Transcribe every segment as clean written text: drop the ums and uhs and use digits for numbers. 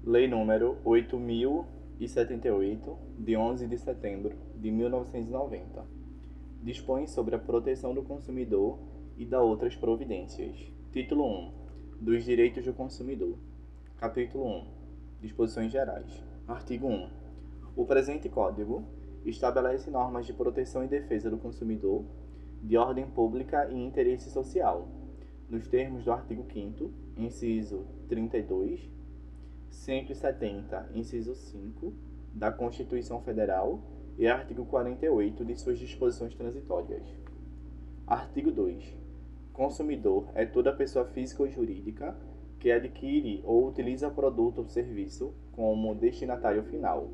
Lei número 8.078, de 11 de setembro de 1990. Dispõe sobre a proteção do consumidor e da outras providências. Título 1. Dos direitos do consumidor. Capítulo 1. Disposições gerais. Artigo 1. O presente Código estabelece normas de proteção e defesa do consumidor, de ordem pública e interesse social, nos termos do artigo 5º, inciso 32, 170, inciso 5, da Constituição Federal e artigo 48 de suas disposições transitórias. Artigo 2. Consumidor é toda pessoa física ou jurídica que adquire ou utiliza produto ou serviço como destinatário final.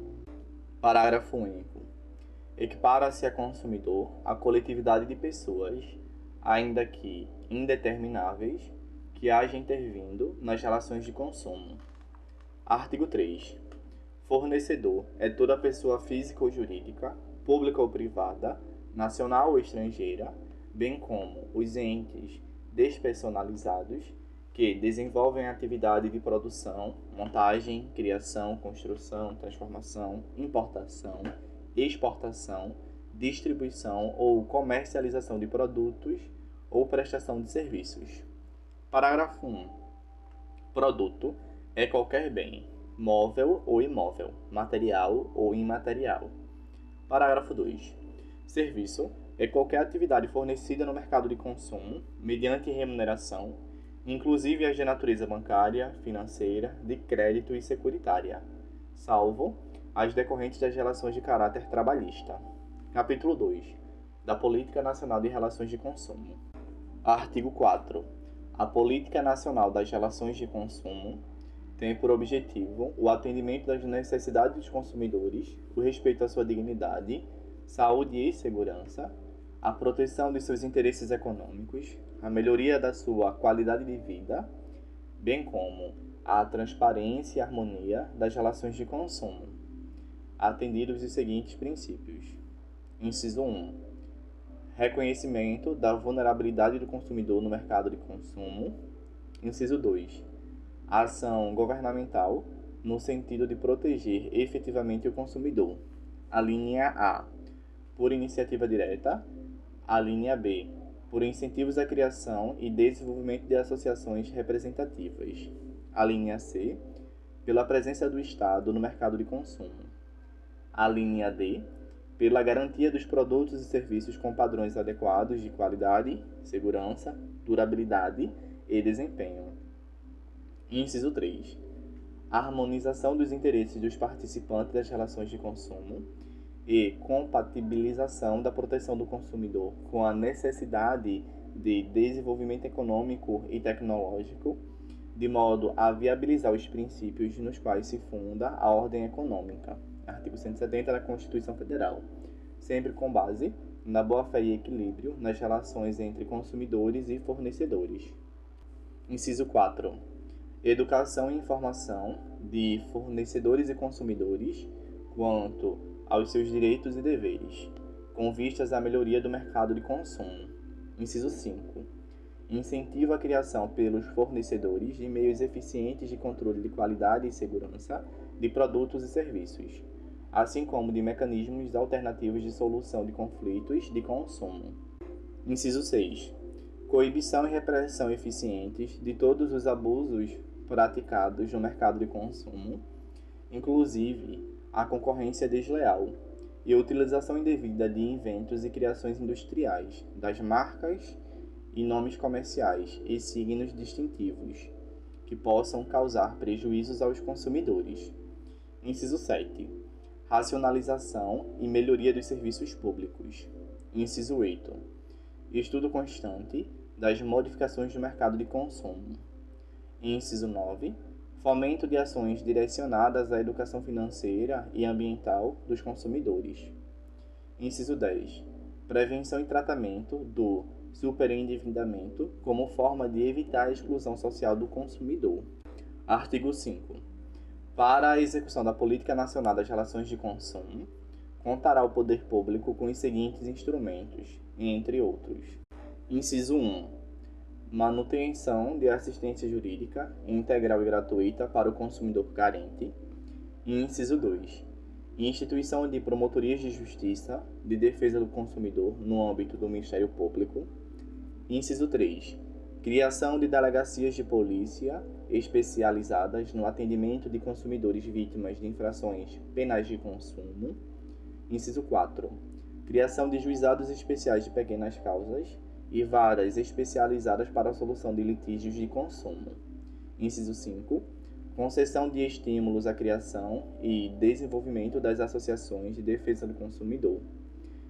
Parágrafo único. Equipara-se a consumidor a coletividade de pessoas, ainda que indetermináveis, que haja intervindo nas relações de consumo. Artigo 3. Fornecedor é toda pessoa física ou jurídica, pública ou privada, nacional ou estrangeira, bem como os entes despersonalizados que desenvolvem atividade de produção, montagem, criação, construção, transformação, importação, exportação, distribuição ou comercialização de produtos ou prestação de serviços. Parágrafo 1. Produto é qualquer bem, móvel ou imóvel, material ou imaterial. Parágrafo 2. Serviço é qualquer atividade fornecida no mercado de consumo, mediante remuneração, inclusive as de natureza bancária, financeira, de crédito e securitária, salvo as decorrentes das relações de caráter trabalhista. Capítulo 2. Da Política Nacional de Relações de Consumo. Artigo 4. A Política Nacional das Relações de Consumo tem por objetivo o atendimento das necessidades dos consumidores, o respeito à sua dignidade, saúde e segurança, a proteção de seus interesses econômicos, a melhoria da sua qualidade de vida, bem como a transparência e harmonia das relações de consumo, atendidos os seguintes princípios. Inciso 1. Reconhecimento da vulnerabilidade do consumidor no mercado de consumo. Inciso 2. Ação governamental no sentido de proteger efetivamente o consumidor. A linha A, por iniciativa direta. A linha B, por incentivos à criação e desenvolvimento de associações representativas. A linha C, pela presença do Estado no mercado de consumo. A linha D, pela garantia dos produtos e serviços com padrões adequados de qualidade, segurança, durabilidade e desempenho. Inciso 3. A harmonização dos interesses dos participantes das relações de consumo e compatibilização da proteção do consumidor com a necessidade de desenvolvimento econômico e tecnológico, de modo a viabilizar os princípios nos quais se funda a ordem econômica. Artigo 170 da Constituição Federal. Sempre com base na boa-fé e equilíbrio nas relações entre consumidores e fornecedores. Inciso 4. Educação e informação de fornecedores e consumidores quanto aos seus direitos e deveres, com vistas à melhoria do mercado de consumo. Inciso 5. Incentivo à criação pelos fornecedores de meios eficientes de controle de qualidade e segurança de produtos e serviços, assim como de mecanismos alternativos de solução de conflitos de consumo. Inciso 6. Coibição e repressão eficientes de todos os abusos praticados no mercado de consumo, inclusive a concorrência desleal e a utilização indevida de inventos e criações industriais, das marcas e nomes comerciais e signos distintivos, que possam causar prejuízos aos consumidores. Inciso 7. Racionalização e melhoria dos serviços públicos. Inciso 8. Estudo constante das modificações do mercado de consumo. Inciso 9. Fomento de ações direcionadas à educação financeira e ambiental dos consumidores. Inciso 10. Prevenção e tratamento do superendividamento como forma de evitar a exclusão social do consumidor. Artigo 5. Para a execução da Política Nacional das Relações de Consumo, contará o poder público com os seguintes instrumentos, entre outros. Inciso 1. manutenção de assistência jurídica integral e gratuita para o consumidor carente. E inciso 2. Instituição de promotorias de justiça de defesa do consumidor no âmbito do Ministério Público. Inciso 3. Criação de delegacias de polícia especializadas no atendimento de consumidores vítimas de infrações penais de consumo. Inciso 4. Criação de juizados especiais de pequenas causas e varas especializadas para a solução de litígios de consumo. Inciso 5. Concessão de estímulos à criação e desenvolvimento das associações de defesa do consumidor.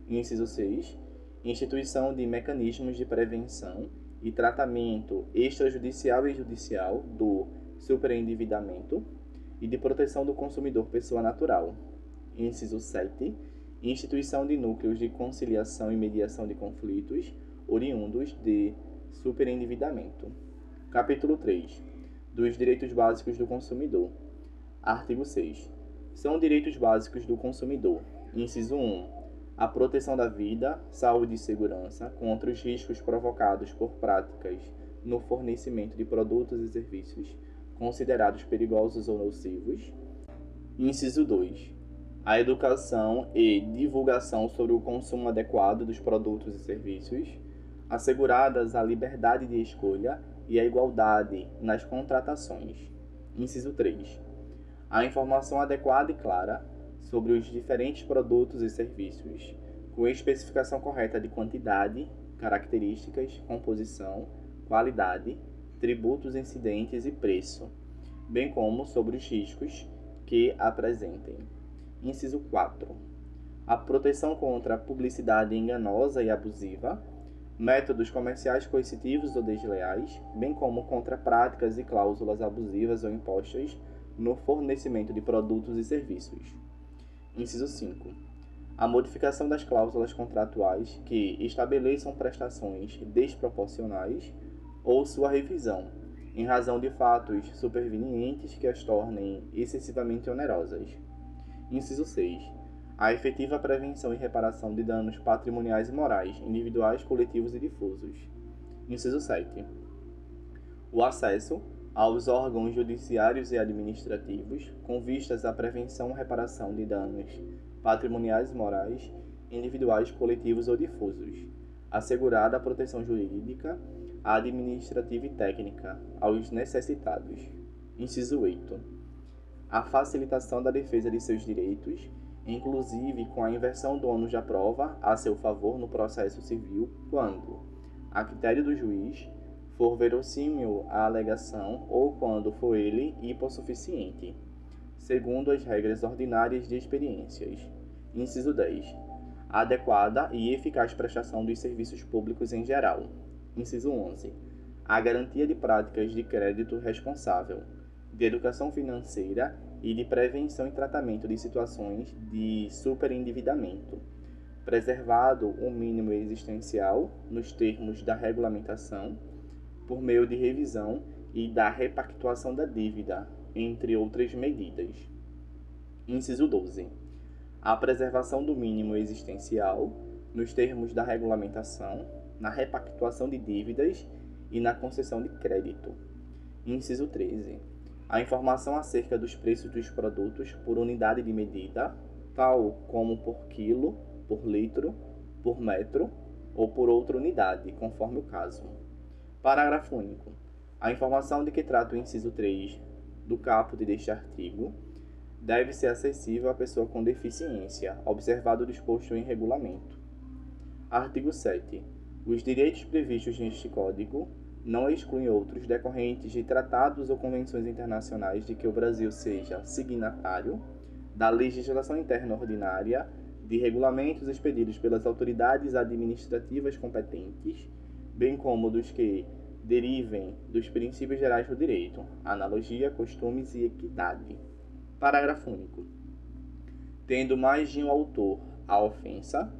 Inciso 6. Instituição de mecanismos de prevenção e tratamento extrajudicial e judicial do superendividamento e de proteção do consumidor pessoa natural. Inciso 7. Instituição de núcleos de conciliação e mediação de conflitos oriundos de superendividamento. Capítulo 3. Dos direitos básicos do consumidor. Artigo 6. São direitos básicos do consumidor. Inciso 1. A proteção da vida, saúde e segurança contra os riscos provocados por práticas no fornecimento de produtos e serviços considerados perigosos ou nocivos. Inciso 2. A educação e divulgação sobre o consumo adequado dos produtos e serviços, asseguradas a liberdade de escolha e a igualdade nas contratações. Inciso 3. A informação adequada e clara sobre os diferentes produtos e serviços, com especificação correta de quantidade, características, composição, qualidade, tributos incidentes e preço, bem como sobre os riscos que apresentem. Inciso 4. A proteção contra a publicidade enganosa e abusiva, métodos comerciais coercitivos ou desleais, bem como contra práticas e cláusulas abusivas ou impostas no fornecimento de produtos e serviços. Inciso 5. A modificação das cláusulas contratuais que estabeleçam prestações desproporcionais ou sua revisão, em razão de fatos supervenientes que as tornem excessivamente onerosas. Inciso 6. A efetiva prevenção e reparação de danos patrimoniais e morais, individuais, coletivos e difusos. Inciso 7. O acesso aos órgãos judiciários e administrativos, com vistas à prevenção e reparação de danos patrimoniais e morais, individuais, coletivos ou difusos, assegurada a proteção jurídica, administrativa e técnica aos necessitados. Inciso 8. A facilitação da defesa de seus direitos, inclusive com a inversão do ônus da prova a seu favor no processo civil, quando, a critério do juiz, for verossímil a alegação ou quando for ele hipossuficiente, segundo as regras ordinárias de experiências. Inciso 10. A adequada e eficaz prestação dos serviços públicos em geral. Inciso 11. A garantia de práticas de crédito responsável, de educação financeira e de prevenção e tratamento de situações de superendividamento, preservado o mínimo existencial nos termos da regulamentação, por meio de revisão e da repactuação da dívida, entre outras medidas. Inciso 12. A preservação do mínimo existencial, nos termos da regulamentação, na repactuação de dívidas e na concessão de crédito. Inciso 13. A informação acerca dos preços dos produtos por unidade de medida, tal como por quilo, por litro, por metro ou por outra unidade, conforme o caso. Parágrafo único. A informação de que trata o inciso 3 do caput deste artigo deve ser acessível à pessoa com deficiência, observado o disposto em regulamento. Artigo 7. Os direitos previstos neste Código não excluem outros decorrentes de tratados ou convenções internacionais de que o Brasil seja signatário, da legislação interna ordinária, de regulamentos expedidos pelas autoridades administrativas competentes, bem como dos que derivem dos princípios gerais do direito, analogia, costumes e equidade. Parágrafo único. Tendo mais de um autor a ofensa,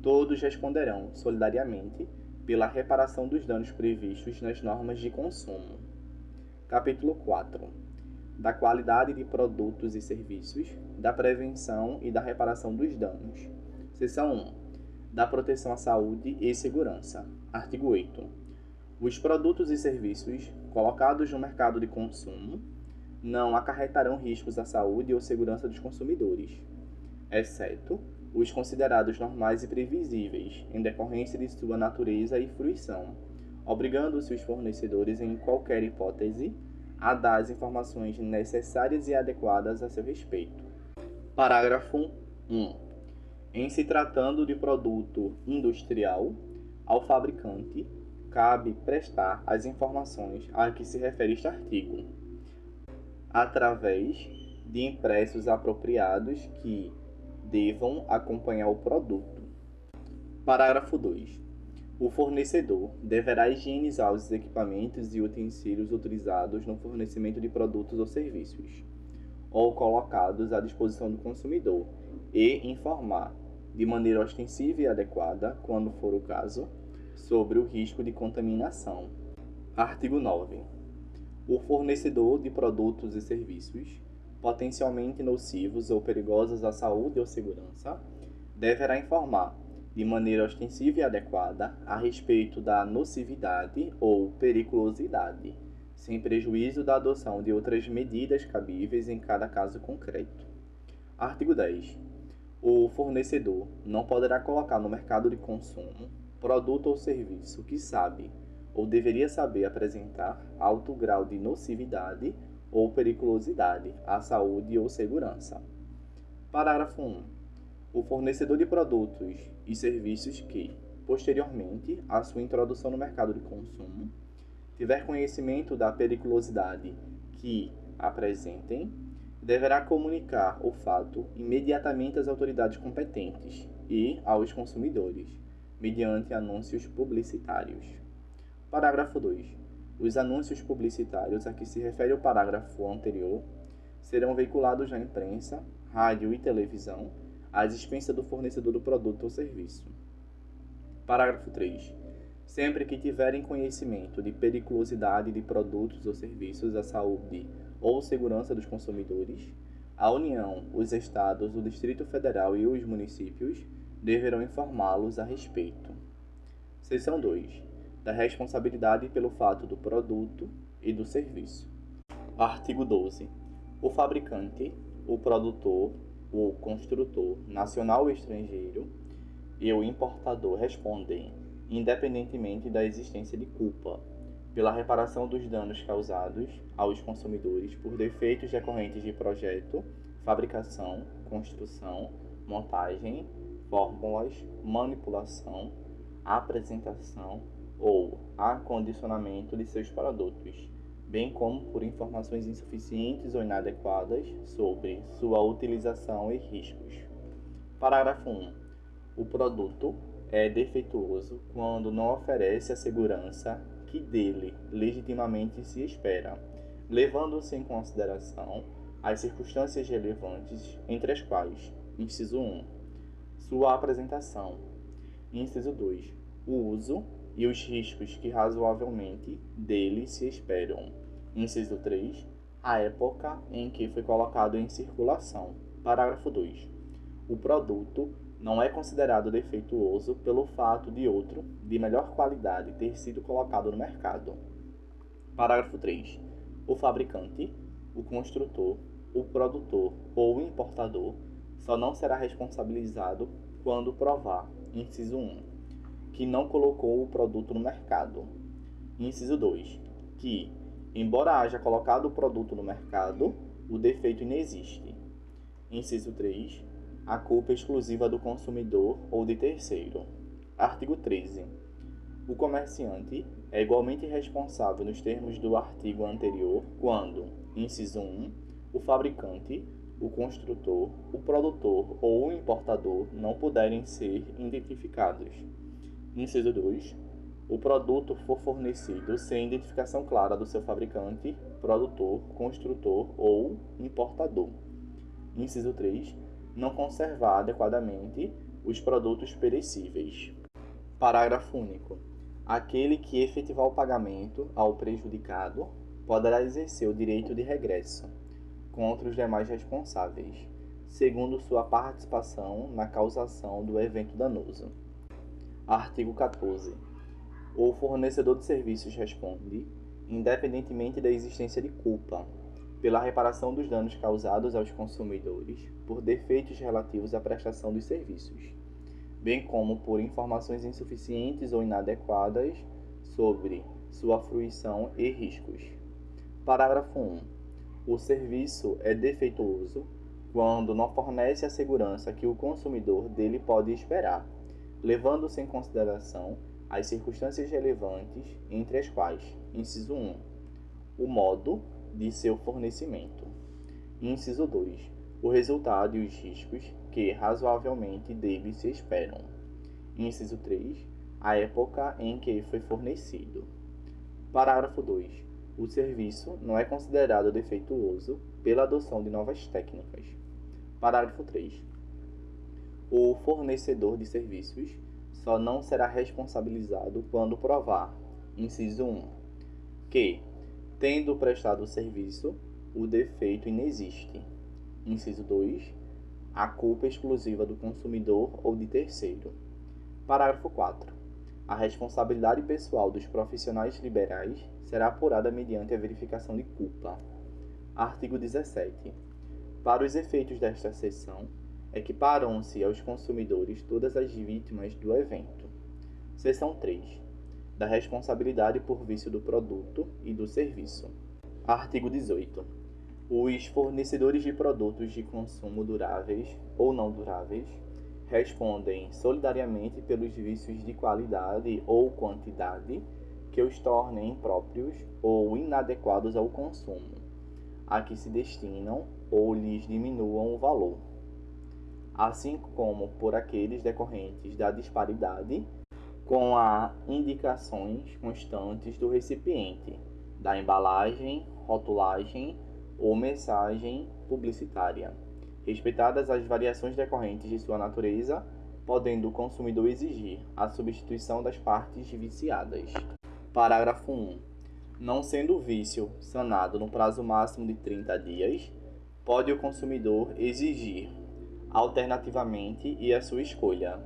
todos responderão solidariamente pela reparação dos danos previstos nas normas de consumo. Capítulo 4. Da qualidade de produtos e serviços, da prevenção e da reparação dos danos. Seção 1. Da proteção à saúde e segurança. Artigo 8. Os produtos e serviços colocados no mercado de consumo não acarretarão riscos à saúde ou segurança dos consumidores, exceto os considerados normais e previsíveis, em decorrência de sua natureza e fruição, obrigando-se os fornecedores, em qualquer hipótese, a dar as informações necessárias e adequadas a seu respeito. Parágrafo 1. Em se tratando de produto industrial, ao fabricante cabe prestar as informações a que se refere este artigo, através de impressos apropriados que devam acompanhar o produto. Parágrafo 2. O fornecedor deverá higienizar os equipamentos e utensílios utilizados no fornecimento de produtos ou serviços, ou colocados à disposição do consumidor, e informar, de maneira ostensiva e adequada, quando for o caso, sobre o risco de contaminação. Artigo 9. O fornecedor de produtos e serviços potencialmente nocivos ou perigosos à saúde ou segurança deverá informar, de maneira ostensiva e adequada, a respeito da nocividade ou periculosidade, sem prejuízo da adoção de outras medidas cabíveis em cada caso concreto. Artigo 10. O fornecedor não poderá colocar no mercado de consumo produto ou serviço que sabe ou deveria saber apresentar alto grau de nocividade ou periculosidade à saúde ou segurança. Parágrafo 1. O fornecedor de produtos e serviços que, posteriormente à sua introdução no mercado de consumo, tiver conhecimento da periculosidade que apresentem, deverá comunicar o fato imediatamente às autoridades competentes e aos consumidores, mediante anúncios publicitários. Parágrafo 2. Os anúncios publicitários a que se refere o parágrafo anterior serão veiculados na imprensa, rádio e televisão, à dispensa do fornecedor do produto ou serviço. Parágrafo 3. Sempre que tiverem conhecimento de periculosidade de produtos ou serviços à saúde ou segurança dos consumidores, a União, os Estados, o Distrito Federal e os municípios deverão informá-los a respeito. Seção 2. Da responsabilidade pelo fato do produto e do serviço. Artigo 12. O fabricante, o produtor, o construtor, nacional ou estrangeiro, e o importador respondem, independentemente da existência de culpa, pela reparação dos danos causados aos consumidores por defeitos decorrentes de projeto, fabricação, construção, montagem, fórmulas, manipulação, apresentação ou acondicionamento de seus produtos, bem como por informações insuficientes ou inadequadas sobre sua utilização e riscos. Parágrafo 1. O produto é defeituoso quando não oferece a segurança que dele legitimamente se espera, levando-se em consideração as circunstâncias relevantes, entre as quais: inciso 1. Sua apresentação. Inciso 2. O uso e os riscos que razoavelmente dele se esperam. Inciso 3. A época em que foi colocado em circulação. Parágrafo 2. O produto não é considerado defeituoso pelo fato de outro, de melhor qualidade, ter sido colocado no mercado. Parágrafo 3. O fabricante, o construtor, o produtor ou o importador só não será responsabilizado quando provar, inciso 1, que não colocou o produto no mercado. Inciso 2, que, embora haja colocado o produto no mercado, o defeito inexiste. Inciso 3, a culpa é exclusiva do consumidor ou de terceiro. Artigo 13. O comerciante é igualmente responsável nos termos do artigo anterior quando, inciso 1, o fabricante, o construtor, o produtor ou o importador não puderem ser identificados. Inciso 2. O produto for fornecido sem identificação clara do seu fabricante, produtor, construtor ou importador. Inciso 3. Não conservar adequadamente os produtos perecíveis. Parágrafo único. Aquele que efetivar o pagamento ao prejudicado poderá exercer o direito de regresso contra os demais responsáveis, segundo sua participação na causação do evento danoso. Artigo 14. O fornecedor de serviços responde, independentemente da existência de culpa, pela reparação dos danos causados aos consumidores por defeitos relativos à prestação dos serviços, bem como por informações insuficientes ou inadequadas sobre sua fruição e riscos. Parágrafo 1. O serviço é defeituoso quando não fornece a segurança que o consumidor dele pode esperar, levando-se em consideração as circunstâncias relevantes, entre as quais, inciso 1, o modo de seu fornecimento. Inciso 2, o resultado e os riscos que razoavelmente dele se esperam. Inciso 3, a época em que foi fornecido. Parágrafo 2. O serviço não é considerado defeituoso pela adoção de novas técnicas. Parágrafo 3. O fornecedor de serviços só não será responsabilizado quando provar, inciso 1, que, tendo prestado o serviço, o defeito inexiste. Inciso 2, a culpa exclusiva do consumidor ou de terceiro. Parágrafo 4. A responsabilidade pessoal dos profissionais liberais será apurada mediante a verificação de culpa. Artigo 17. Para os efeitos desta seção, equiparam-se aos consumidores todas as vítimas do evento. Seção 3. Da responsabilidade por vício do produto e do serviço. Artigo 18. Os fornecedores de produtos de consumo duráveis ou não duráveis respondem solidariamente pelos vícios de qualidade ou quantidade que os tornem impróprios ou inadequados ao consumo, a que se destinam ou lhes diminuam o valor, assim como por aqueles decorrentes da disparidade com as indicações constantes do recipiente, da embalagem, rotulagem ou mensagem publicitária, respeitadas as variações decorrentes de sua natureza, podendo o consumidor exigir a substituição das partes viciadas. Parágrafo 1. Não sendo o vício sanado no prazo máximo de 30 dias, pode o consumidor exigir, alternativamente e à sua escolha,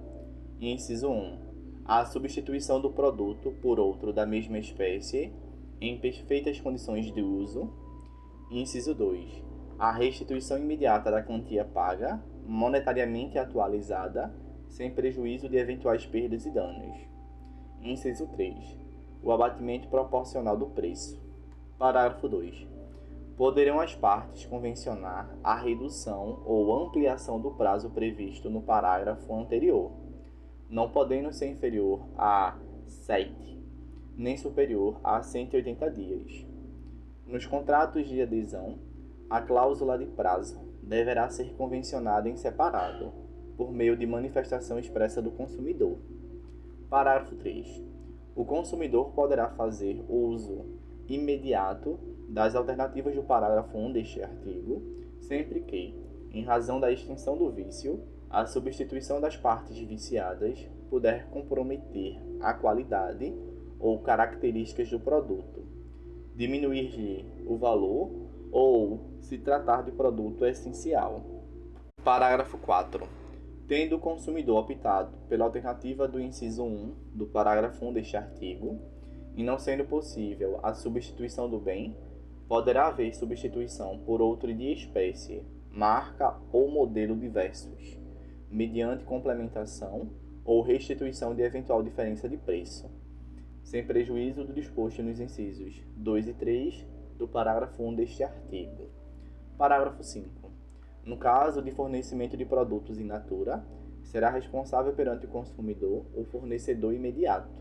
inciso 1, a substituição do produto por outro da mesma espécie, em perfeitas condições de uso, inciso 2, a restituição imediata da quantia paga, monetariamente atualizada, sem prejuízo de eventuais perdas e danos. Inciso 3. O abatimento proporcional do preço. Parágrafo 2. Poderão as partes convencionar a redução ou ampliação do prazo previsto no parágrafo anterior, não podendo ser inferior a 7, nem superior a 180 dias. Nos contratos de adesão, a cláusula de prazo deverá ser convencionada em separado, por meio de manifestação expressa do consumidor. Parágrafo 3. O consumidor poderá fazer uso imediato das alternativas do parágrafo 1 deste artigo, sempre que, em razão da extinção do vício, a substituição das partes viciadas puder comprometer a qualidade ou características do produto, diminuir-lhe o valor ou se tratar de produto essencial. Parágrafo 4. Tendo o consumidor optado pela alternativa do inciso 1 do parágrafo 1 deste artigo, e não sendo possível a substituição do bem, poderá haver substituição por outro de espécie, marca ou modelo diversos, mediante complementação ou restituição de eventual diferença de preço, sem prejuízo do disposto nos incisos 2 e 3 do parágrafo 1 deste artigo. Parágrafo 5. No caso de fornecimento de produtos in natura, será responsável perante o consumidor o fornecedor imediato,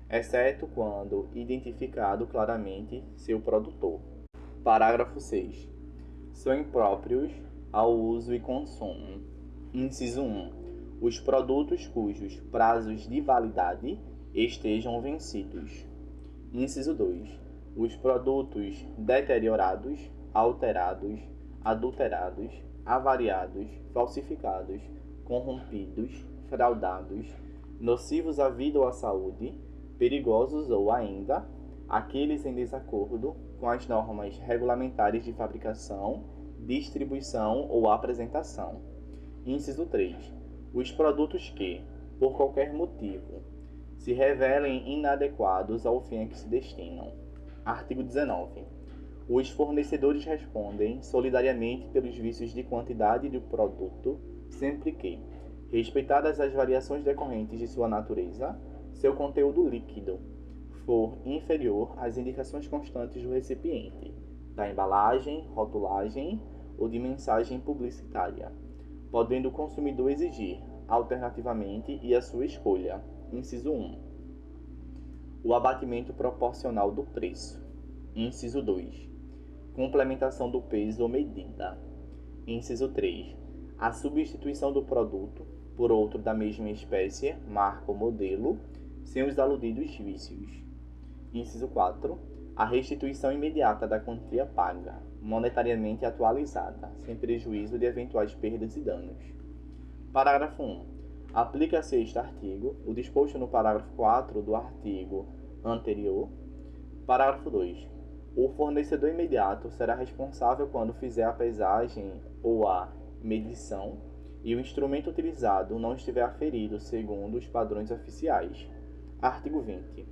exceto quando identificado claramente seu produtor. Parágrafo 6. São impróprios ao uso e consumo. Inciso 1. Os produtos cujos prazos de validade estejam vencidos. Inciso 2. Os produtos deteriorados, alterados, adulterados, avariados, falsificados, corrompidos, fraudados, nocivos à vida ou à saúde, perigosos ou ainda aqueles em desacordo com as normas regulamentares de fabricação, distribuição ou apresentação. Inciso 3. Os produtos que, por qualquer motivo, se revelem inadequados ao fim a que se destinam. Artigo 19. Os fornecedores respondem solidariamente pelos vícios de quantidade do produto, sempre que, respeitadas as variações decorrentes de sua natureza, seu conteúdo líquido for inferior às indicações constantes do recipiente, da embalagem, rotulagem ou de mensagem publicitária, podendo o consumidor exigir, alternativamente e à sua escolha. Inciso 1. O abatimento proporcional do preço. Inciso 2. Complementação do peso ou medida. Inciso 3. A substituição do produto por outro da mesma espécie, marca ou modelo, sem os aludidos vícios. Inciso 4. A restituição imediata da quantia paga, monetariamente atualizada, sem prejuízo de eventuais perdas e danos. Parágrafo 1. Aplica-se a este artigo o disposto no parágrafo 4 do artigo anterior. Parágrafo 2. O fornecedor imediato será responsável quando fizer a pesagem ou a medição e o instrumento utilizado não estiver aferido segundo os padrões oficiais. Artigo 20.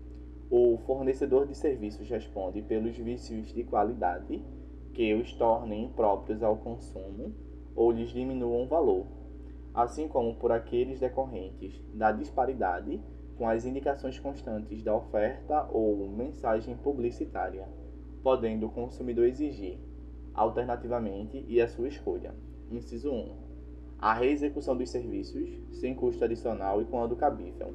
O fornecedor de serviços responde pelos vícios de qualidade que os tornem impróprios ao consumo ou lhes diminuam o valor, assim como por aqueles decorrentes da disparidade com as indicações constantes da oferta ou mensagem publicitária, podendo o consumidor exigir, alternativamente e à sua escolha. Inciso 1. A reexecução dos serviços, sem custo adicional e quando cabível.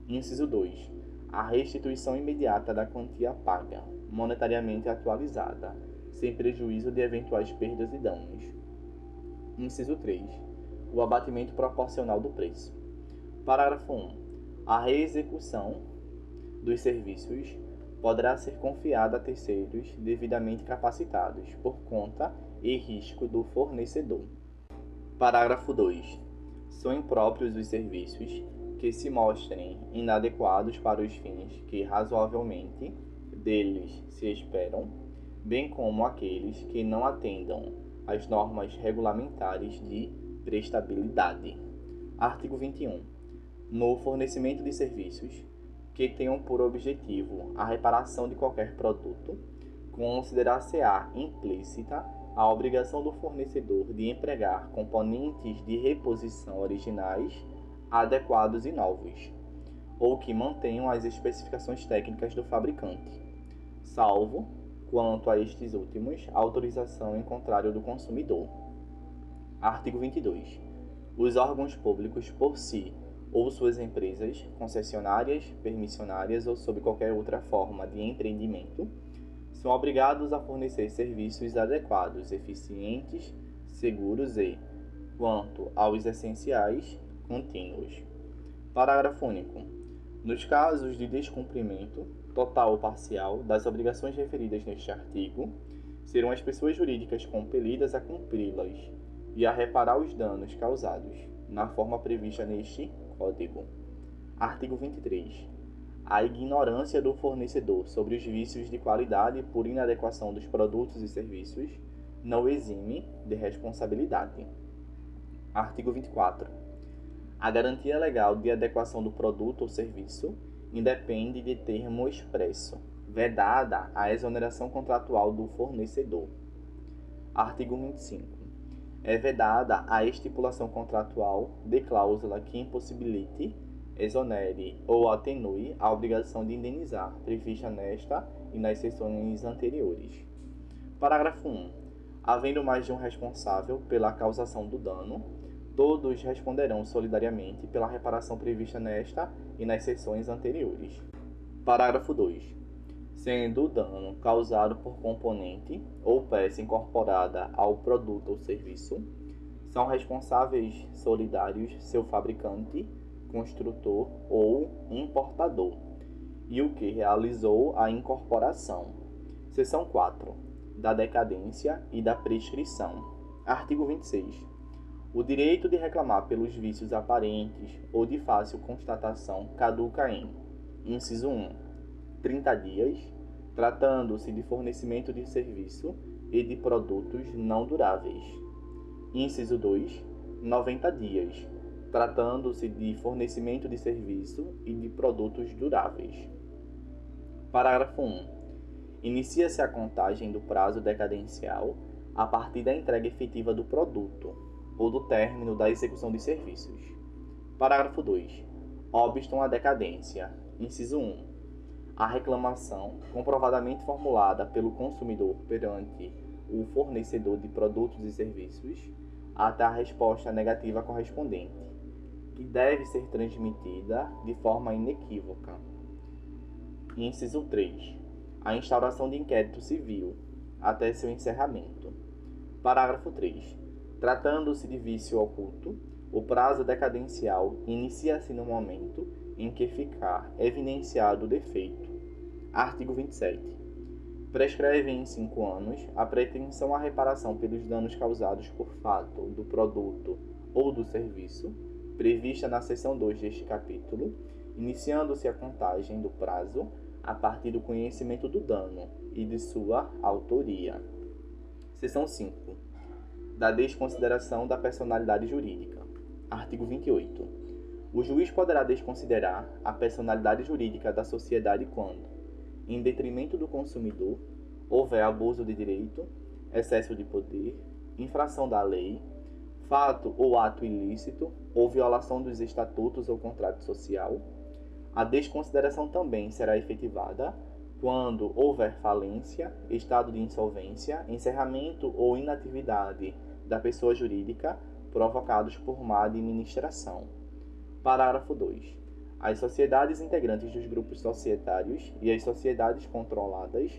Inciso 2. A restituição imediata da quantia paga, monetariamente atualizada, sem prejuízo de eventuais perdas e danos. Inciso 3. O abatimento proporcional do preço. Parágrafo 1. A reexecução dos serviços poderá ser confiada a terceiros devidamente capacitados, por conta e risco do fornecedor. Parágrafo 2. São impróprios os serviços que se mostrem inadequados para os fins que razoavelmente deles se esperam, bem como aqueles que não atendam às normas regulamentares de prestabilidade. Artigo 21. No fornecimento de serviços que tenham por objetivo a reparação de qualquer produto, considerar-se-á implícita a obrigação do fornecedor de empregar componentes de reposição originais, adequados e novos, ou que mantenham as especificações técnicas do fabricante, salvo, quanto a estes últimos, a autorização em contrário do consumidor. Artigo 22. Os órgãos públicos por si ou suas empresas, concessionárias, permissionárias ou sob qualquer outra forma de empreendimento, são obrigados a fornecer serviços adequados, eficientes, seguros e, quanto aos essenciais, contínuos. Parágrafo único. Nos casos de descumprimento, total ou parcial, das obrigações referidas neste artigo, serão as pessoas jurídicas compelidas a cumpri-las e a reparar os danos causados, na forma prevista neste Código. Artigo 23. A ignorância do fornecedor sobre os vícios de qualidade por inadequação dos produtos e serviços não exime de responsabilidade. Artigo 24. A garantia legal de adequação do produto ou serviço independe de termo expresso, vedada a exoneração contratual do fornecedor. Artigo 25. É vedada a estipulação contratual de cláusula que impossibilite, exonere ou atenue a obrigação de indenizar prevista nesta e nas seções anteriores. Parágrafo 1. Havendo mais de um responsável pela causação do dano, todos responderão solidariamente pela reparação prevista nesta e nas seções anteriores. Parágrafo 2. Sendo o dano causado por componente ou peça incorporada ao produto ou serviço, são responsáveis solidários seu fabricante, construtor ou importador, e o que realizou a incorporação. Seção 4. Da decadência e da prescrição. Artigo 26. O direito de reclamar pelos vícios aparentes ou de fácil constatação caduca em: inciso 1. 30 dias, tratando-se de fornecimento de serviço e de produtos não duráveis. Inciso 2. 90 dias, tratando-se de fornecimento de serviço e de produtos duráveis. Parágrafo 1. Inicia-se a contagem do prazo decadencial a partir da entrega efetiva do produto ou do término da execução de serviços. Parágrafo 2. Obstam a decadência. Inciso 1. A reclamação, comprovadamente formulada pelo consumidor perante o fornecedor de produtos e serviços, até a resposta negativa correspondente, que deve ser transmitida de forma inequívoca. Inciso 3. A instauração de inquérito civil, até seu encerramento. Parágrafo 3. Tratando-se de vício oculto, o prazo decadencial inicia-se no momento em que ficar evidenciado o defeito. Artigo 27. Prescreve em 5 anos a pretensão à reparação pelos danos causados por fato do produto ou do serviço, prevista na seção 2 deste capítulo, iniciando-se a contagem do prazo a partir do conhecimento do dano e de sua autoria. Seção 5. Da desconsideração da personalidade jurídica. Artigo 28. O juiz poderá desconsiderar a personalidade jurídica da sociedade quando, em detrimento do consumidor, houver abuso de direito, excesso de poder, infração da lei, fato ou ato ilícito ou violação dos estatutos ou contrato social. A desconsideração também será efetivada quando houver falência, estado de insolvência, encerramento ou inatividade da pessoa jurídica provocados por má administração. Parágrafo 2. As sociedades integrantes dos grupos societários e as sociedades controladas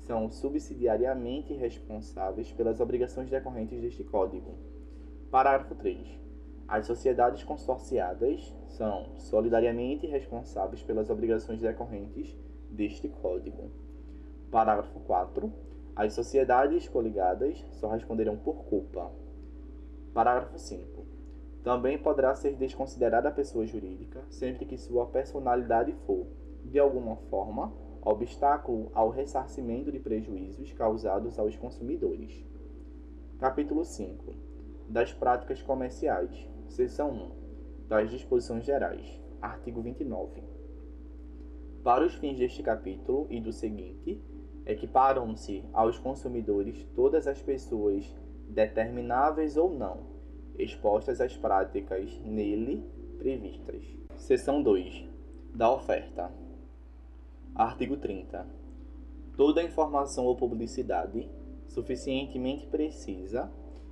são subsidiariamente responsáveis pelas obrigações decorrentes deste Código. Parágrafo 3. As sociedades consorciadas são solidariamente responsáveis pelas obrigações decorrentes deste Código. Parágrafo 4. As sociedades coligadas só responderão por culpa. Parágrafo 5. Também poderá ser desconsiderada a pessoa jurídica sempre que sua personalidade for, de alguma forma, obstáculo ao ressarcimento de prejuízos causados aos consumidores. Capítulo 5. Das práticas comerciais. Seção 1. Das disposições gerais. Artigo 29. Para os fins deste capítulo e do seguinte, equiparam-se aos consumidores todas as pessoas, determináveis ou não, expostas às práticas nele previstas. Seção 2. Da oferta. Artigo 30. Toda informação ou publicidade suficientemente precisa,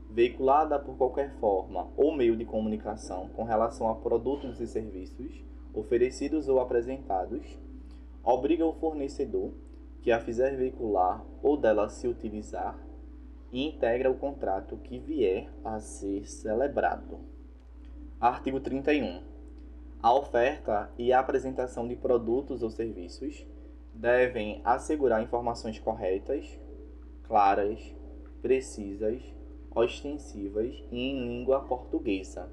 veiculada por qualquer forma ou meio de comunicação com relação a produtos e serviços oferecidos ou apresentados, obriga o fornecedor que a fizer veicular ou dela se utilizar e integra o contrato que vier a ser celebrado. Artigo 31. A oferta e a apresentação de produtos ou serviços devem assegurar informações corretas, claras, precisas, ostensivas e em língua portuguesa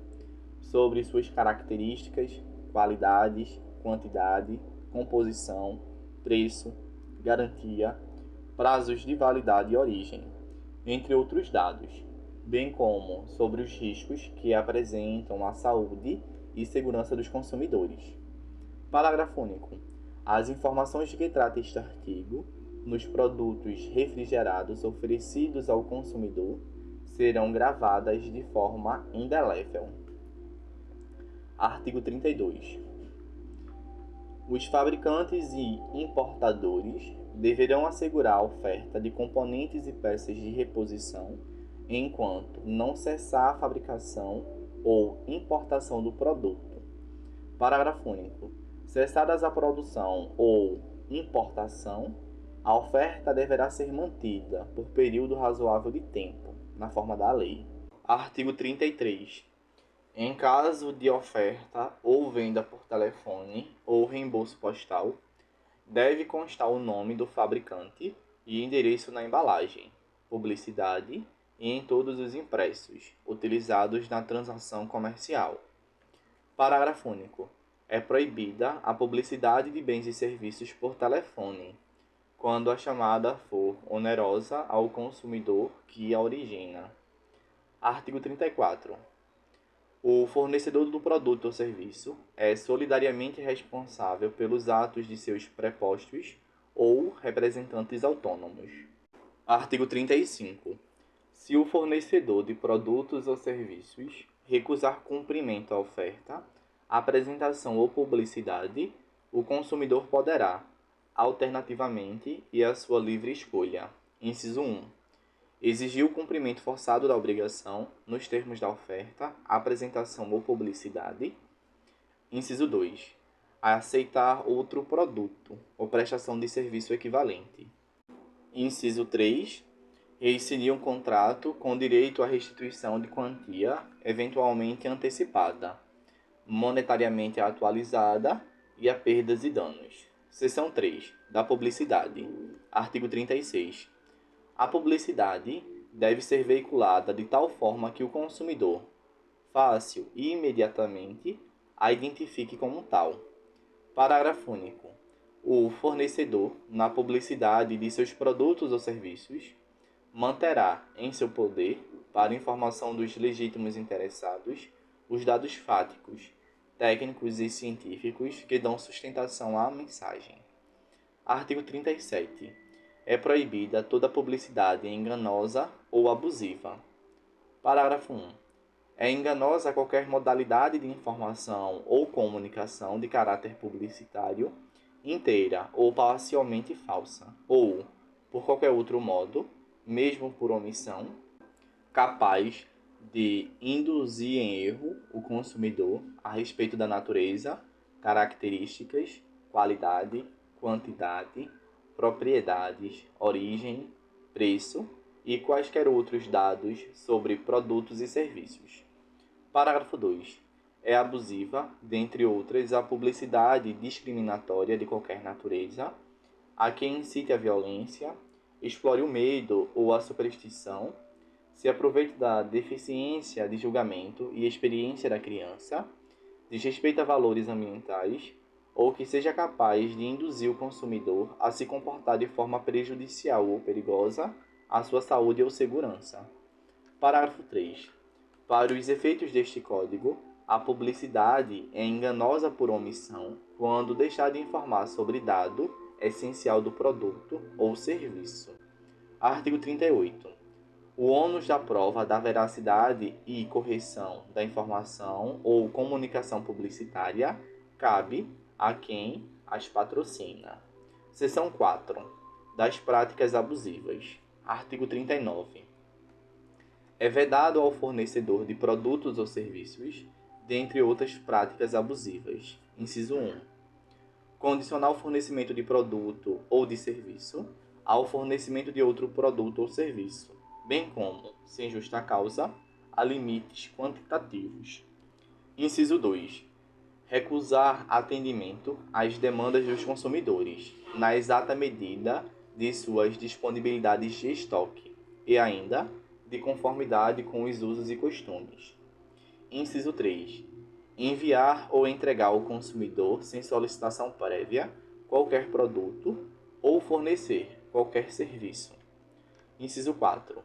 sobre suas características, qualidades, quantidade, composição, preço, garantia, prazos de validade e origem, entre outros dados, bem como sobre os riscos que apresentam à saúde e segurança dos consumidores. Parágrafo único. As informações de que trata este artigo nos produtos refrigerados oferecidos ao consumidor serão gravadas de forma indelével. Artigo 32. Os fabricantes e importadores deverão assegurar a oferta de componentes e peças de reposição enquanto não cessar a fabricação ou importação do produto. Parágrafo único. Cessadas a produção ou importação, a oferta deverá ser mantida por período razoável de tempo, na forma da lei. Artigo 33. Em caso de oferta ou venda por telefone ou reembolso postal, deve constar o nome do fabricante e endereço na embalagem, publicidade e em todos os impressos utilizados na transação comercial. Parágrafo único. É proibida a publicidade de bens e serviços por telefone, quando a chamada for onerosa ao consumidor que a origina. Artigo 34. O fornecedor do produto ou serviço é solidariamente responsável pelos atos de seus prepostos ou representantes autônomos. Artigo 35. Se o fornecedor de produtos ou serviços recusar cumprimento à oferta, apresentação ou publicidade, o consumidor poderá, alternativamente e à sua livre escolha: inciso 1. Exigir o cumprimento forçado da obrigação, nos termos da oferta, apresentação ou publicidade. Inciso 2. Aceitar outro produto ou prestação de serviço equivalente. Inciso 3. Rescindir um contrato com direito à restituição de quantia eventualmente antecipada, monetariamente atualizada e a perdas e danos. Seção 3. Da publicidade. Artigo 36. A publicidade deve ser veiculada de tal forma que o consumidor, fácil e imediatamente, a identifique como tal. Parágrafo único. O fornecedor, na publicidade de seus produtos ou serviços, manterá em seu poder, para informação dos legítimos interessados, os dados fáticos, técnicos e científicos que dão sustentação à mensagem. Artigo 37. É proibida toda publicidade enganosa ou abusiva. Parágrafo 1. É enganosa qualquer modalidade de informação ou comunicação de caráter publicitário, inteira ou parcialmente falsa, ou, por qualquer outro modo, mesmo por omissão, capaz de induzir em erro o consumidor a respeito da natureza, características, qualidade, quantidade, propriedades, origem, preço e quaisquer outros dados sobre produtos e serviços. Parágrafo 2. É abusiva, dentre outras, a publicidade discriminatória de qualquer natureza, a quem incite a violência, explore o medo ou a superstição, se aproveite da deficiência de julgamento e experiência da criança, desrespeita valores ambientais ou que seja capaz de induzir o consumidor a se comportar de forma prejudicial ou perigosa à sua saúde ou segurança. Parágrafo 3. Para os efeitos deste Código, a publicidade é enganosa por omissão quando deixar de informar sobre dado essencial do produto ou serviço. Artigo 38. O ônus da prova da veracidade e correção da informação ou comunicação publicitária cabe a quem as patrocina. Seção 4. Das práticas abusivas. Artigo 39. É vedado ao fornecedor de produtos ou serviços, dentre outras práticas abusivas. Inciso 1. Condicionar o fornecimento de produto ou de serviço ao fornecimento de outro produto ou serviço, bem como, sem justa causa, a limites quantitativos. Inciso 2. Recusar atendimento às demandas dos consumidores, na exata medida de suas disponibilidades de estoque, e ainda de conformidade com os usos e costumes. Inciso 3. Enviar ou entregar ao consumidor, sem solicitação prévia, qualquer produto ou fornecer qualquer serviço. Inciso 4.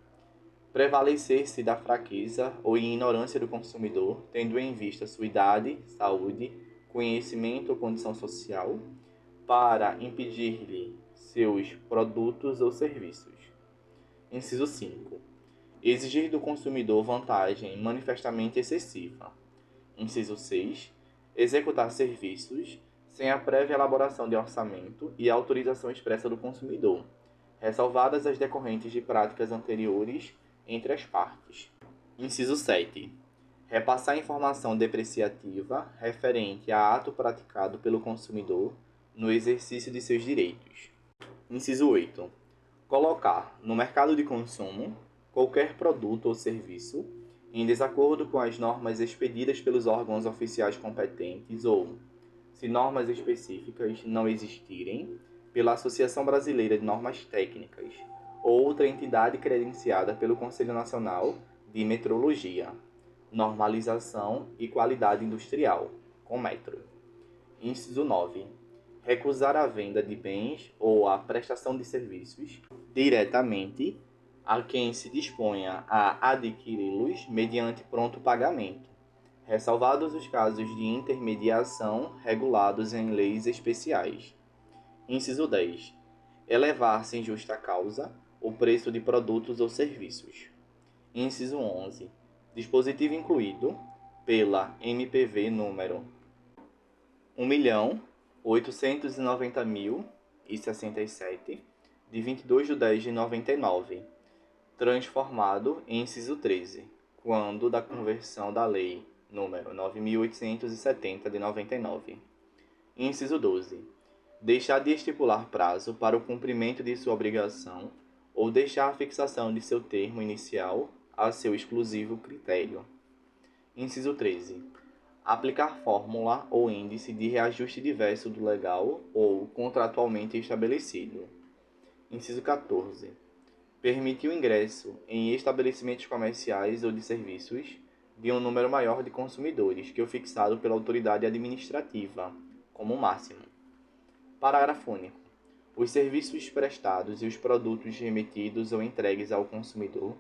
Prevalecer-se da fraqueza ou ignorância do consumidor, tendo em vista sua idade, saúde, conhecimento ou condição social, para impedir-lhe seus produtos ou serviços. Inciso 5. Exigir do consumidor vantagem manifestamente excessiva. Inciso 6. Executar serviços sem a prévia elaboração de orçamento e autorização expressa do consumidor, ressalvadas as decorrentes de práticas anteriores entre as partes. Inciso 7. Repassar informação depreciativa referente a ato praticado pelo consumidor no exercício de seus direitos. Inciso 8. Colocar no mercado de consumo qualquer produto ou serviço em desacordo com as normas expedidas pelos órgãos oficiais competentes ou, se normas específicas não existirem, pela Associação Brasileira de Normas Técnicas ou outra entidade credenciada pelo Conselho Nacional de Metrologia, Normalização e Qualidade Industrial, CONMETRO. Inciso 9. Recusar a venda de bens ou a prestação de serviços diretamente a quem se disponha a adquiri-los mediante pronto pagamento, ressalvados os casos de intermediação regulados em leis especiais. Inciso 10. Elevar sem justa causa o preço de produtos ou serviços. Inciso 11. Dispositivo incluído pela MPV número 1.890.067, de 22/10/99, transformado em inciso 13, quando da conversão da lei número 9.870 de 99. Inciso 12. Deixar de estipular prazo para o cumprimento de sua obrigação ou deixar a fixação de seu termo inicial a seu exclusivo critério. Inciso 13. Aplicar fórmula ou índice de reajuste diverso do legal ou contratualmente estabelecido. Inciso 14. Permitir o ingresso em estabelecimentos comerciais ou de serviços de um número maior de consumidores que o fixado pela autoridade administrativa, como máximo. Parágrafo único. Os serviços prestados e os produtos remetidos ou entregues ao consumidor,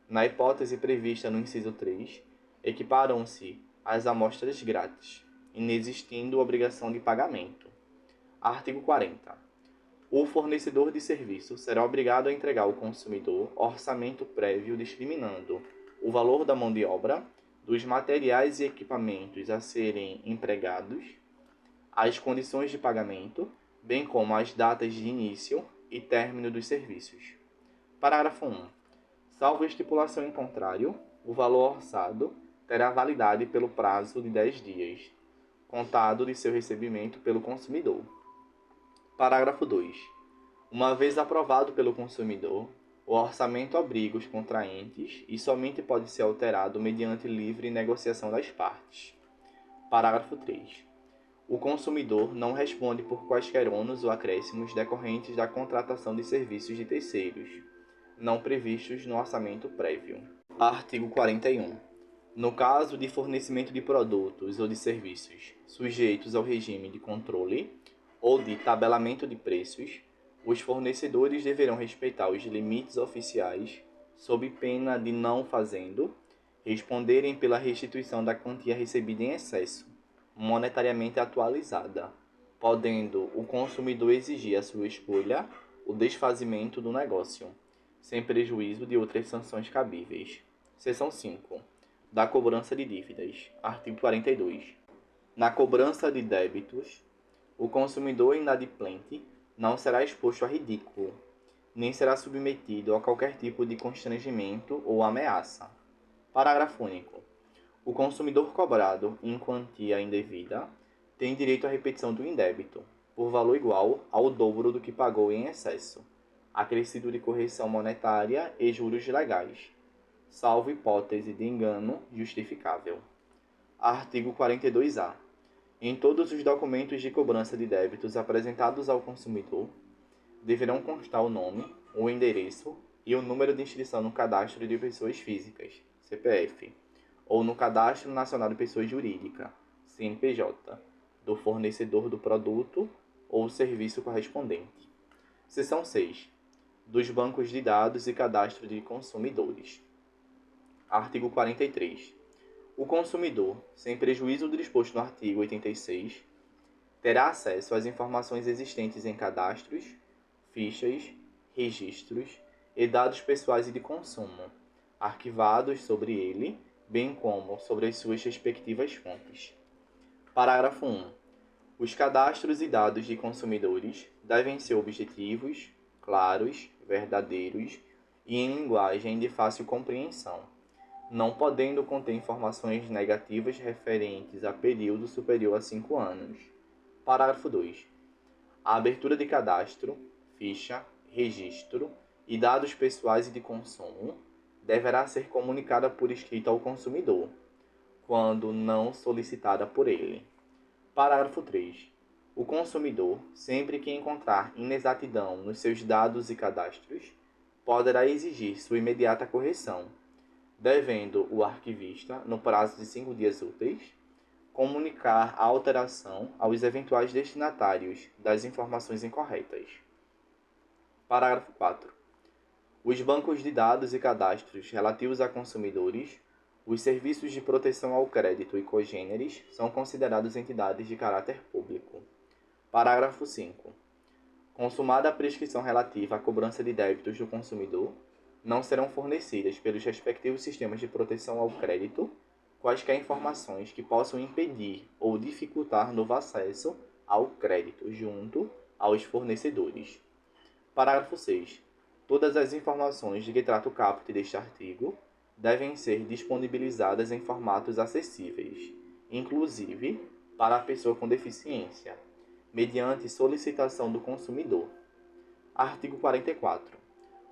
na hipótese prevista no inciso 3, equiparam-se às amostras grátis, inexistindo obrigação de pagamento. Artigo 40. O fornecedor de serviço será obrigado a entregar ao consumidor orçamento prévio discriminando o valor da mão de obra, dos materiais e equipamentos a serem empregados, as condições de pagamento, bem como as datas de início e término dos serviços. Parágrafo 1. Salvo estipulação em contrário, o valor orçado terá validade pelo prazo de 10 dias, contado de seu recebimento pelo consumidor. Parágrafo 2. Uma vez aprovado pelo consumidor, o orçamento obriga os contraentes e somente pode ser alterado mediante livre negociação das partes. Parágrafo 3. O consumidor não responde por quaisquer ônus ou acréscimos decorrentes da contratação de serviços de terceiros, não previstos no orçamento prévio. Artigo 41. No caso de fornecimento de produtos ou de serviços sujeitos ao regime de controle ou de tabelamento de preços, os fornecedores deverão respeitar os limites oficiais, sob pena de, não fazendo, responderem pela restituição da quantia recebida em excesso, monetariamente atualizada, podendo o consumidor exigir à sua escolha o desfazimento do negócio, sem prejuízo de outras sanções cabíveis. Seção 5. Da cobrança de dívidas. Artigo 42. Na cobrança de débitos, o consumidor inadimplente não será exposto a ridículo, nem será submetido a qualquer tipo de constrangimento ou ameaça. Parágrafo único. O consumidor cobrado em quantia indevida tem direito à repetição do indébito, por valor igual ao dobro do que pagou em excesso, acrescido de correção monetária e juros legais, salvo hipótese de engano justificável. Artigo 42-A. Em todos os documentos de cobrança de débitos apresentados ao consumidor, deverão constar o nome, o endereço e o número de inscrição no Cadastro de Pessoas Físicas, CPF, ou no Cadastro Nacional de Pessoa Jurídica, CNPJ, do fornecedor do produto ou serviço correspondente. Seção 6. Dos bancos de dados e cadastro de consumidores. Artigo 43. O consumidor, sem prejuízo do disposto no artigo 86, terá acesso às informações existentes em cadastros, fichas, registros e dados pessoais e de consumo, arquivados sobre ele, bem como sobre as suas respectivas fontes. Parágrafo 1. Os cadastros e dados de consumidores devem ser objetivos, claros, verdadeiros e em linguagem de fácil compreensão, não podendo conter informações negativas referentes a período superior a 5 anos. Parágrafo 2. A abertura de cadastro, ficha, registro e dados pessoais e de consumo deverá ser comunicada por escrito ao consumidor, quando não solicitada por ele. Parágrafo 3. O consumidor, sempre que encontrar inexatidão nos seus dados e cadastros, poderá exigir sua imediata correção, devendo o arquivista, no prazo de 5 dias úteis, comunicar a alteração aos eventuais destinatários das informações incorretas. Parágrafo 4. Os bancos de dados e cadastros relativos a consumidores Os serviços de proteção ao crédito e cogêneres são considerados entidades de caráter público. Parágrafo 5. Consumada a prescrição relativa à cobrança de débitos do consumidor, não serão fornecidas pelos respectivos sistemas de proteção ao crédito quaisquer informações que possam impedir ou dificultar novo acesso ao crédito junto aos fornecedores. Parágrafo 6. Todas as informações de que trata o caput deste artigo devem ser disponibilizadas em formatos acessíveis, inclusive para a pessoa com deficiência, mediante solicitação do consumidor. Artigo 44.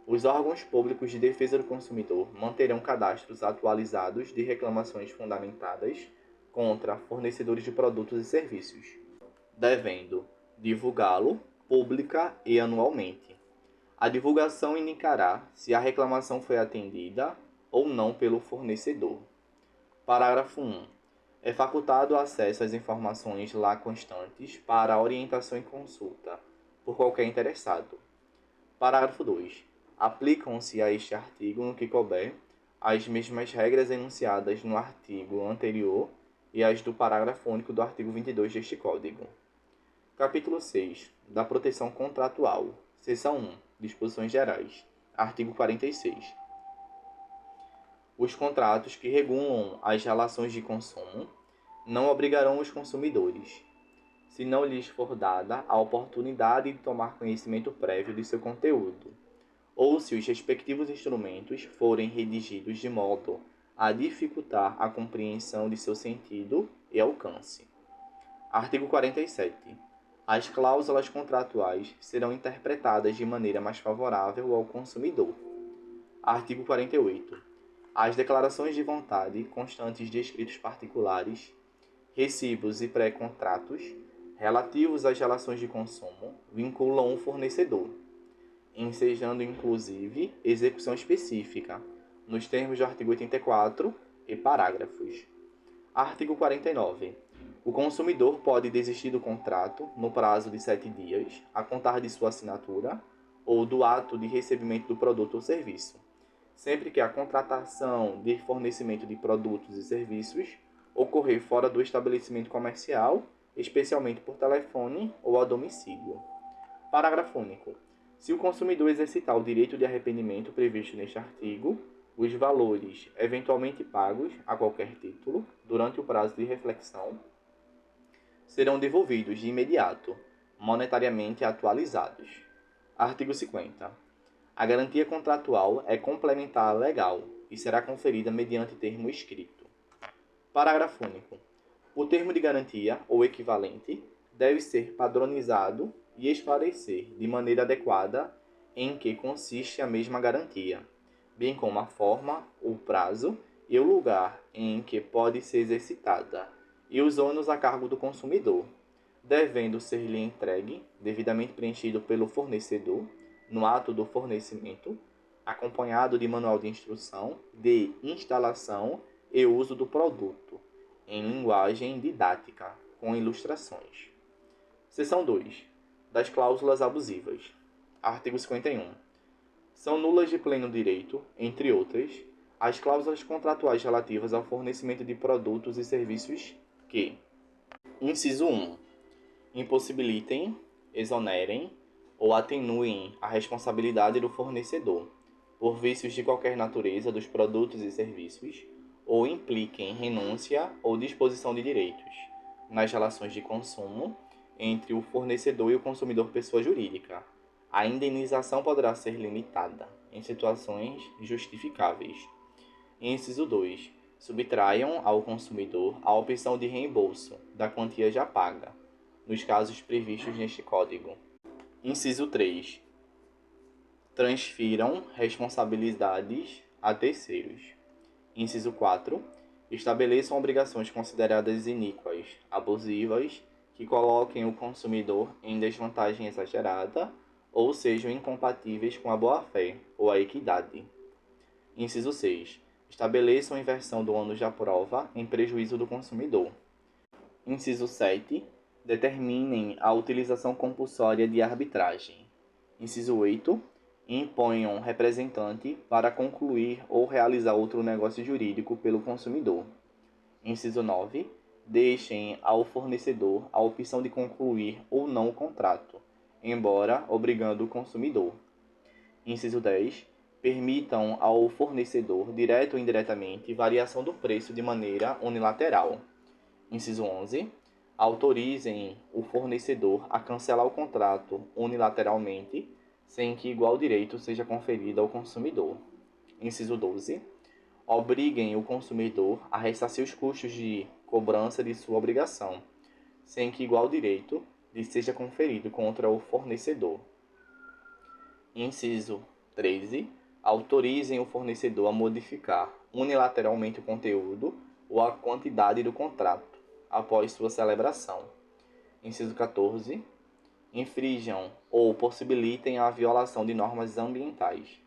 Os órgãos públicos de defesa do consumidor manterão cadastros atualizados de reclamações fundamentadas contra fornecedores de produtos e serviços, devendo divulgá-lo pública e anualmente. A divulgação indicará se a reclamação foi atendida ou não pelo fornecedor. Parágrafo 1. É facultado acesso às informações lá constantes para orientação e consulta por qualquer interessado. Parágrafo 2. Aplicam-se a este artigo, no que couber, as mesmas regras enunciadas no artigo anterior e as do parágrafo único do artigo 22 deste Código. Capítulo 6. Da proteção contratual. Seção 1. Disposições gerais. Artigo 46. Os contratos que regulam as relações de consumo não obrigarão os consumidores, se não lhes for dada a oportunidade de tomar conhecimento prévio de seu conteúdo, ou se os respectivos instrumentos forem redigidos de modo a dificultar a compreensão de seu sentido e alcance. Artigo 47. As cláusulas contratuais serão interpretadas de maneira mais favorável ao consumidor. Artigo 48. As declarações de vontade constantes de escritos particulares, recibos e pré-contratos relativos às relações de consumo vinculam o fornecedor, ensejando inclusive execução específica, nos termos do artigo 84 e parágrafos. Artigo 49. O consumidor pode desistir do contrato no prazo de 7 dias, a contar de sua assinatura ou do ato de recebimento do produto ou serviço, sempre que a contratação de fornecimento de produtos e serviços ocorrer fora do estabelecimento comercial, especialmente por telefone ou a domicílio. Parágrafo único. Se o consumidor exercitar o direito de arrependimento previsto neste artigo, os valores eventualmente pagos a qualquer título durante o prazo de reflexão serão devolvidos de imediato, monetariamente atualizados. Artigo 50. A garantia contratual é complementar legal e será conferida mediante termo escrito. Parágrafo único. O termo de garantia, ou equivalente, deve ser padronizado e esclarecer de maneira adequada em que consiste a mesma garantia, bem como a forma, o prazo e o lugar em que pode ser exercitada, e os ônus a cargo do consumidor, devendo ser-lhe entregue, devidamente preenchido pelo fornecedor, no ato do fornecimento, acompanhado de manual de instrução, de instalação e uso do produto, em linguagem didática, com ilustrações. Seção 2. Das cláusulas abusivas. Artigo 51. São nulas de pleno direito, entre outras, as cláusulas contratuais relativas ao fornecimento de produtos e serviços que: inciso 1. Impossibilitem, exonerem ou atenuem a responsabilidade do fornecedor por vícios de qualquer natureza dos produtos e serviços, ou impliquem renúncia ou disposição de direitos nas relações de consumo entre o fornecedor e o consumidor pessoa jurídica. A indenização poderá ser limitada em situações justificáveis. Inciso 2. Subtraiam ao consumidor a opção de reembolso da quantia já paga, nos casos previstos neste Código. Inciso 3. Transfiram responsabilidades a terceiros. Inciso 4. Estabeleçam obrigações consideradas iníquas, abusivas, que coloquem o consumidor em desvantagem exagerada ou sejam incompatíveis com a boa-fé ou a equidade. Inciso 6. Estabeleçam inversão do ônus da prova em prejuízo do consumidor. Inciso 7. Determinem a utilização compulsória de arbitragem. Inciso 8. impõem um representante para concluir ou realizar outro negócio jurídico pelo consumidor. Inciso 9. Deixem ao fornecedor a opção de concluir ou não o contrato, embora obrigando o consumidor. Inciso 10. Permitam ao fornecedor, direto ou indiretamente, variação do preço de maneira unilateral. Inciso 11. Autorizem o fornecedor a cancelar o contrato unilateralmente, sem que igual direito seja conferido ao consumidor. Inciso 12. Obriguem o consumidor a ressarcir os custos de cobrança de sua obrigação, sem que igual direito lhe seja conferido contra o fornecedor. Inciso 13. Autorizem o fornecedor a modificar unilateralmente o conteúdo ou a quantidade do contrato, após sua celebração. Inciso 14. Infrijam ou possibilitem a violação de normas ambientais.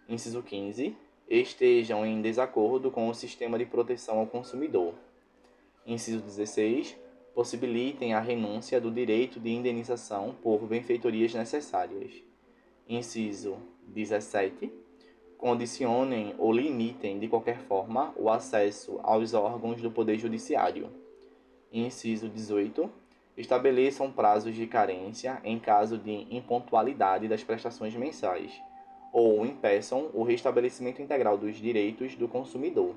Inciso 15. Estejam em desacordo com o sistema de proteção ao consumidor. Inciso 16. Possibilitem a renúncia do direito de indenização por benfeitorias necessárias. Inciso 17. Condicionem ou limitem de qualquer forma o acesso aos órgãos do Poder Judiciário. Inciso 18. Estabeleçam prazos de carência em caso de impontualidade das prestações mensais, ou impeçam o restabelecimento integral dos direitos do consumidor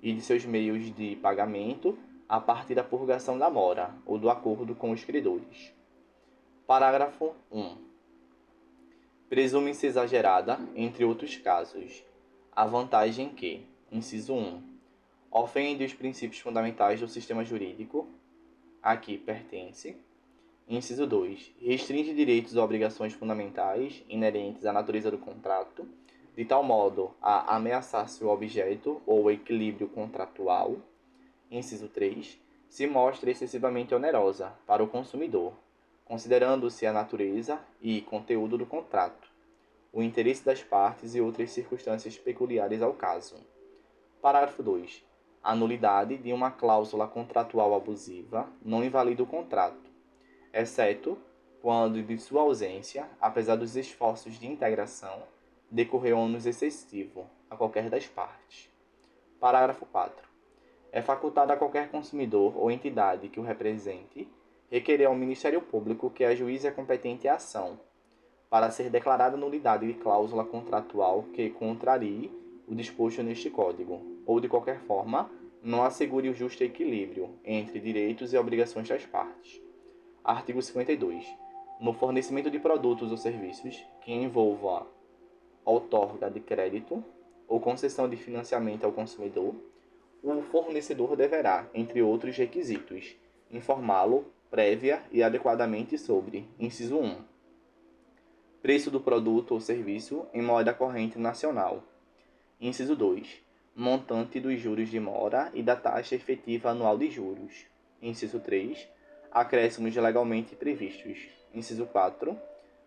e de seus meios de pagamento a partir da purgação da mora ou do acordo com os credores. Parágrafo 1. Presume-se exagerada, entre outros casos, a vantagem que, inciso 1, ofende os princípios fundamentais do sistema jurídico a que pertence. Inciso 2. Restringe direitos ou obrigações fundamentais inerentes à natureza do contrato, de tal modo a ameaçar seu objeto ou equilíbrio contratual. Inciso 3. Se mostra excessivamente onerosa para o consumidor, considerando-se a natureza e conteúdo do contrato, o interesse das partes e outras circunstâncias peculiares ao caso. Parágrafo 2. A nulidade de uma cláusula contratual abusiva não invalida o contrato, exceto quando de sua ausência, apesar dos esforços de integração, decorreu ônus excessivo a qualquer das partes. Parágrafo 4. É facultado a qualquer consumidor ou entidade que o represente requerer ao Ministério Público que ajuize a competente ação, para ser declarada nulidade de cláusula contratual que contrarie o disposto neste Código, ou de qualquer forma não assegure o justo equilíbrio entre direitos e obrigações das partes. Artigo 52. No fornecimento de produtos ou serviços que envolva outorga de crédito ou concessão de financiamento ao consumidor, o fornecedor deverá, entre outros requisitos, informá-lo prévia e adequadamente sobre: inciso 1. Preço do produto ou serviço em moeda corrente nacional. Inciso 2. Montante dos juros de mora e da taxa efetiva anual de juros. Inciso 3. Acréscimos legalmente previstos. Inciso 4.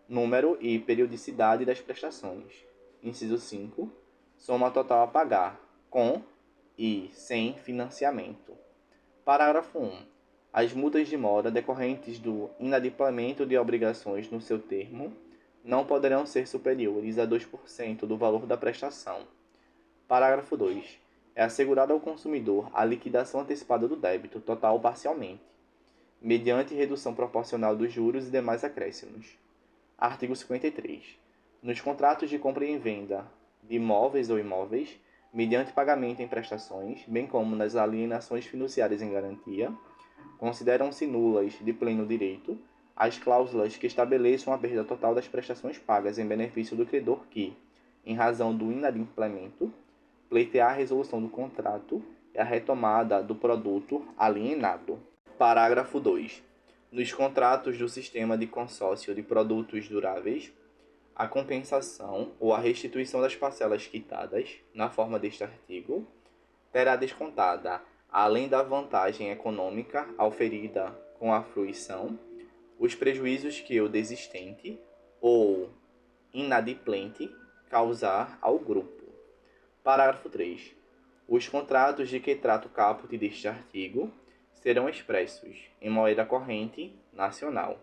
Número e periodicidade das prestações. Inciso 5. Soma total a pagar, com e sem financiamento. Parágrafo 1. As multas de mora decorrentes do inadimplemento de obrigações no seu termo não poderão ser superiores a 2% do valor da prestação. Parágrafo 2. É assegurada ao consumidor a liquidação antecipada do débito, total ou parcialmente, mediante redução proporcional dos juros e demais acréscimos. Artigo 53. Nos contratos de compra e venda de móveis ou imóveis, mediante pagamento em prestações, bem como nas alienações fiduciárias em garantia, consideram-se nulas de pleno direito as cláusulas que estabeleçam a perda total das prestações pagas em benefício do credor que, em razão do inadimplemento, pleitear a resolução do contrato e a retomada do produto alienado. Parágrafo 2. Nos contratos do sistema de consórcio de produtos duráveis, a compensação ou a restituição das parcelas quitadas, na forma deste artigo, terá descontada, além da vantagem econômica auferida com a fruição, os prejuízos que o desistente ou inadimplente causar ao grupo. Parágrafo 3. Os contratos de que trata o caput deste artigo serão expressos em moeda corrente nacional.